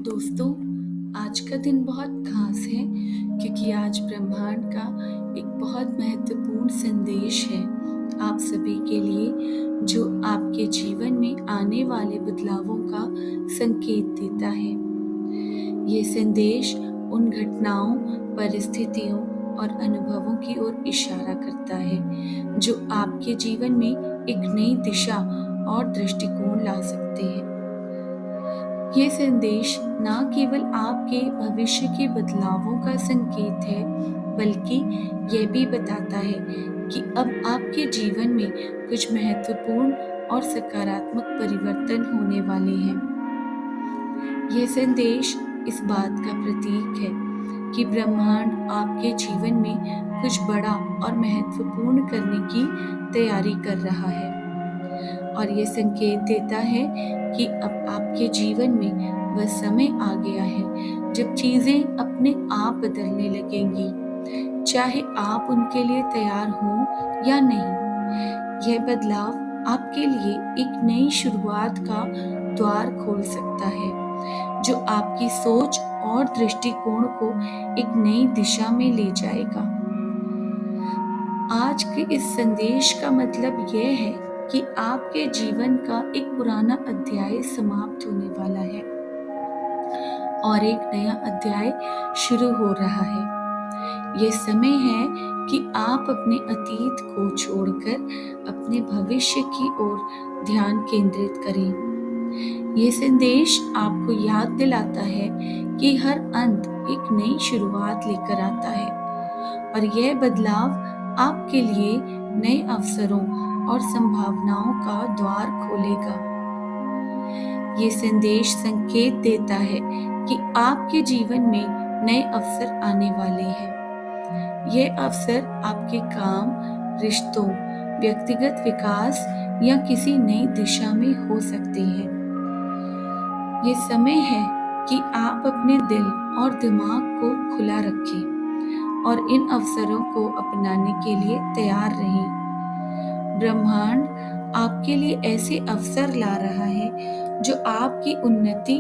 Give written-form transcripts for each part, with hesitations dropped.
दोस्तों, आज का दिन बहुत खास है क्योंकि आज ब्रह्मांड का एक बहुत महत्वपूर्ण संदेश है आप सभी के लिए, जो आपके जीवन में आने वाले बदलावों का संकेत देता है। ये संदेश उन घटनाओं, परिस्थितियों और अनुभवों की ओर इशारा करता है जो आपके जीवन में एक नई दिशा और दृष्टिकोण ला सकते हैं। ये संदेश न केवल आपके भविष्य के बदलावों का संकेत है, बल्कि यह भी बताता है कि अब आपके जीवन में कुछ महत्वपूर्ण और सकारात्मक परिवर्तन होने वाले हैं। यह संदेश इस बात का प्रतीक है कि ब्रह्मांड आपके जीवन में कुछ बड़ा और महत्वपूर्ण करने की तैयारी कर रहा है, और ये संकेत देता है कि अब आपके जीवन में वह समय आ गया है जब चीजें अपने आप बदलने लगेंगी, चाहे आप उनके लिए तैयार हों या नहीं। यह बदलाव आपके लिए एक नई शुरुआत का द्वार खोल सकता है, जो आपकी सोच और दृष्टिकोण को एक नई दिशा में ले जाएगा। आज के इस संदेश का मतलब यह है कि आपके जीवन का एक पुराना अध्याय समाप्त होने वाला है और एक नया अध्याय शुरू हो रहा है। यह समय है कि आप अपने अतीत को छोड़कर अपने भविष्य की ओर ध्यान केंद्रित करें। यह संदेश आपको याद दिलाता है कि हर अंत एक नई शुरुआत लेकर आता है, और यह बदलाव आपके लिए नए अवसरों और संभावनाओं का द्वार खोलेगा। ये संदेश संकेत देता है कि आपके जीवन में नए अवसर आने वाले हैं। ये अवसर आपके काम, रिश्तों, व्यक्तिगत विकास या किसी नई दिशा में हो सकते हैं। ये समय है कि आप अपने दिल और दिमाग को खुला रखें और इन अवसरों को अपनाने के लिए तैयार रहें। ब्रह्मांड आपके लिए ऐसे अवसर ला रहा है जो आपकी उन्नति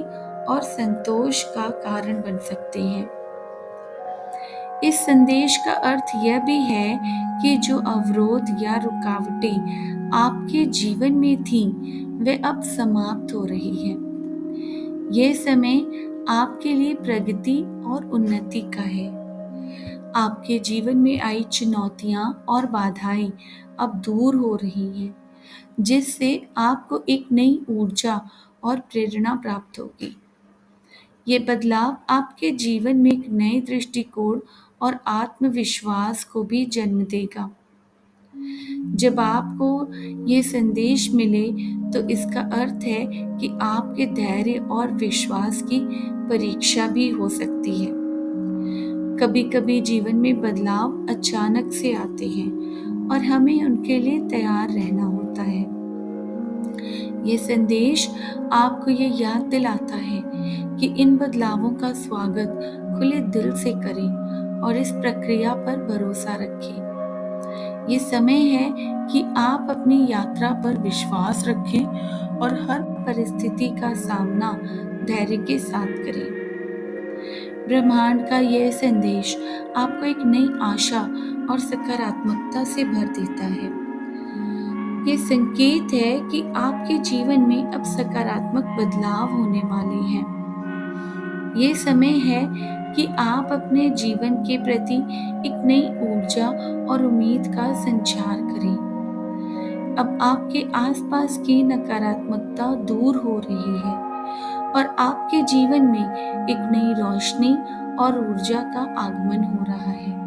और संतोष का कारण बन सकते हैं। इस संदेश का अर्थ यह भी है कि जो अवरोध या रुकावटें आपके जीवन में थीं, वे अब समाप्त हो रही हैं। यह समय आपके लिए प्रगति और उन्नति का है। आपके जीवन में आई चुनौतियां और बाधाएं अब दूर हो रही हैं, जिससे आपको एक नई ऊर्जा और प्रेरणा प्राप्त होगी। ये बदलाव आपके जीवन में एक नए दृष्टिकोण और आत्मविश्वास को भी जन्म देगा। जब आपको ये संदेश मिले तो इसका अर्थ है कि आपके धैर्य और विश्वास की परीक्षा भी हो सकती है। कभी कभी जीवन में बदलाव अचानक से आते हैं और हमें उनके लिए तैयार रहना होता है। ये संदेश आपको ये याद दिलाता है कि इन बदलावों का स्वागत खुले दिल से करें और इस प्रक्रिया पर भरोसा रखें। ये समय है कि आप अपनी यात्रा पर विश्वास रखें और हर परिस्थिति का सामना धैर्य के साथ करें। ब्रह्मांड का यह संदेश आपको एक नई आशा और सकारात्मकता से भर देता है। ये संकेत है कि आपके जीवन में अब सकारात्मक बदलाव होने वाले हैं। ये समय है कि आप अपने जीवन के प्रति एक नई ऊर्जा और उम्मीद का संचार करें। अब आपके आसपास की नकारात्मकता दूर हो रही है और आपके जीवन में एक नई रोशनी और ऊर्जा का आगमन हो रहा है।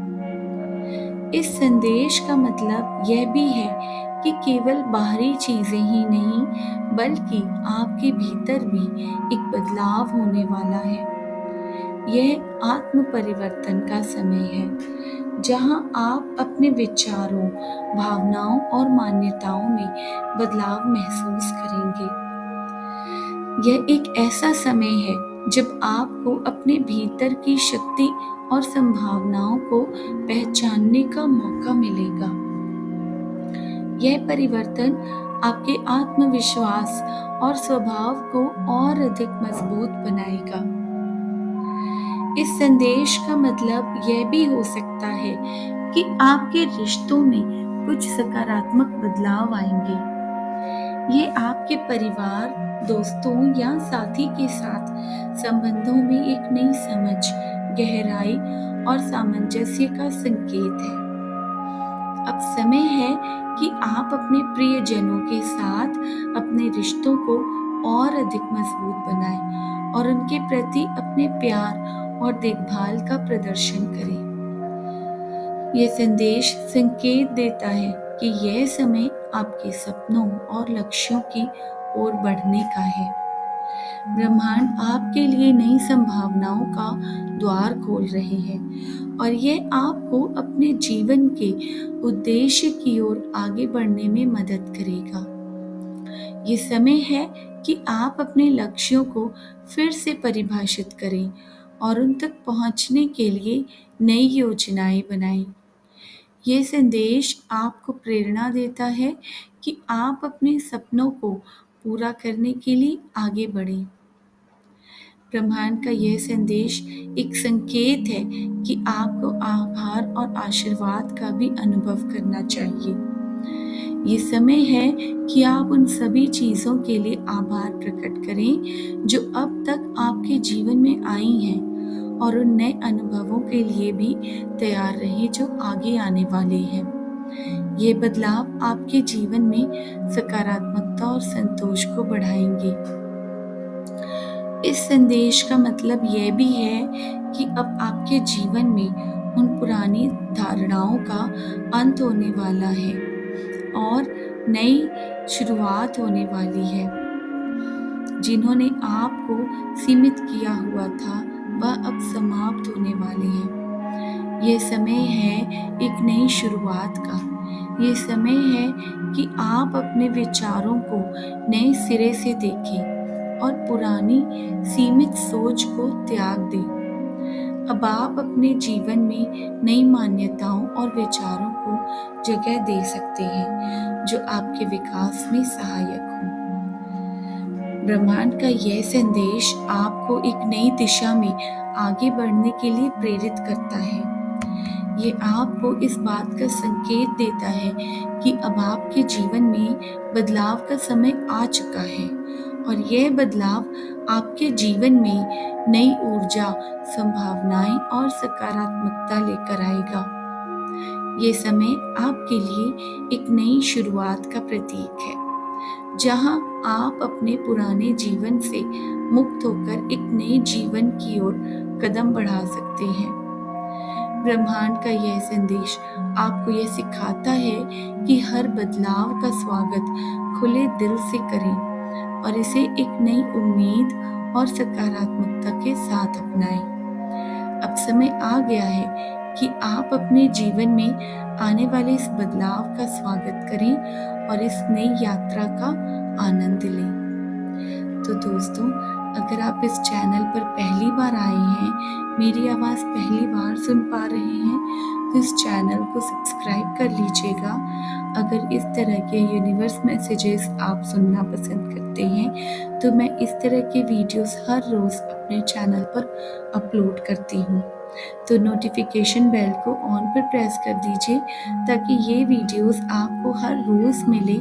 इस संदेश का मतलब यह भी है कि केवल बाहरी चीजें ही नहीं, बल्कि आपके भीतर भी एक बदलाव होने वाला है। यह आत्म परिवर्तन का समय है, जहां आप अपने विचारों, भावनाओं और मान्यताओं में बदलाव महसूस करेंगे। यह एक ऐसा समय है जब आपको अपने भीतर की शक्ति और संभावनाओं को पहचानने का मौका मिलेगा। यह परिवर्तन आपके आत्मविश्वास और स्वभाव को और अधिक मजबूत बनाएगा। इस संदेश का मतलब यह भी हो सकता है कि आपके रिश्तों में कुछ सकारात्मक बदलाव आएंगे। ये आपके परिवार, दोस्तों या साथी के साथ संबंधों में एक नई समझ, गहराई और सामंजस्य का संकेत है। अब समय है कि आप अपने प्रियजनों के साथ अपने रिश्तों को और अधिक मजबूत बनाएं और उनके प्रति अपने प्यार और देखभाल का प्रदर्शन करें। यह संदेश संकेत देता है कि यह समय आपके सपनों और लक्ष्यों की ओर बढ़ने का है। ब्रह्मांड आपके लिए नई संभावनाओं का द्वार खोल रहे हैं और यह आपको अपने जीवन के उद्देश्य की ओर आगे बढ़ने में मदद करेगा। ये समय है कि आप अपने लक्ष्यों को फिर से परिभाषित करें और उन तक पहुंचने के लिए नई योजनाएं बनाएं। ये संदेश आपको प्रेरणा देता है कि आप अपने सपनों को पूरा करने के लिए आगे बढ़ें। ब्रह्मांड का यह संदेश एक संकेत है कि आपको आभार और आशीर्वाद का भी अनुभव करना चाहिए। ये समय है कि आप उन सभी चीज़ों के लिए आभार प्रकट करें जो अब तक आपके जीवन में आई हैं और उन नए अनुभवों के लिए भी तैयार रहें जो आगे आने वाले हैं। ये बदलाव आपके जीवन में सकारात्मकता और संतोष को बढ़ाएंगे। इस संदेश का मतलब यह भी है कि अब आपके जीवन में उन पुरानी धारणाओं का अंत होने वाला है और नई शुरुआत होने वाली है। जिन्होंने आपको सीमित किया हुआ था वह अब समाप्त होने वाले हैं। यह समय है एक नई शुरुआत का। ये समय है कि आप अपने विचारों को नए सिरे से देखें और पुरानी सीमित सोच को त्याग दें। अब आप अपने जीवन में नई मान्यताओं और विचारों को जगह दे सकते हैं जो आपके विकास में सहायक हों। ब्रह्मांड का यह संदेश आपको एक नई दिशा में आगे बढ़ने के लिए प्रेरित करता है। ये आपको इस बात का संकेत देता है कि अब आपके जीवन में बदलाव का समय आ चुका है और यह बदलाव आपके जीवन में नई ऊर्जा, संभावनाएं और सकारात्मकता लेकर आएगा। ये समय आपके लिए एक नई शुरुआत का प्रतीक है, जहां आप अपने पुराने जीवन से मुक्त होकर एक नए जीवन की ओर कदम बढ़ा सकते हैं। ब्रह्मांड का यह संदेश आपको यह सिखाता है कि हर बदलाव का स्वागत खुले दिल से करें और इसे एक नई उम्मीद और सकारात्मकता के साथ अपनाएं। अब समय आ गया है कि आप अपने जीवन में आने वाले इस बदलाव का स्वागत करें और इस नई यात्रा का आनंद लें। तो दोस्तों, अगर आप इस चैनल पर पहली बार आए हैं, मेरी आवाज़ पहली बार सुन पा रहे हैं, तो इस चैनल को सब्सक्राइब कर लीजिएगा। अगर इस तरह के यूनिवर्स मैसेजेस आप सुनना पसंद करते हैं तो मैं इस तरह के वीडियोस हर रोज़ अपने चैनल पर अपलोड करती हूँ। तो नोटिफिकेशन बेल को ऑन पर प्रेस कर दीजिए ताकि ये वीडियोस आपको हर रोज़ मिले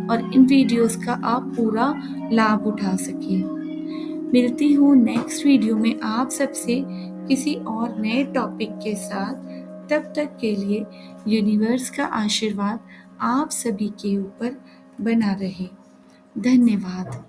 और इन वीडियोस का आप पूरा लाभ उठा सकें। मिलती हूँ नेक्स्ट वीडियो में आप सबसे किसी और नए टॉपिक के साथ। तब तक के लिए यूनिवर्स का आशीर्वाद आप सभी के ऊपर बना रहे। धन्यवाद।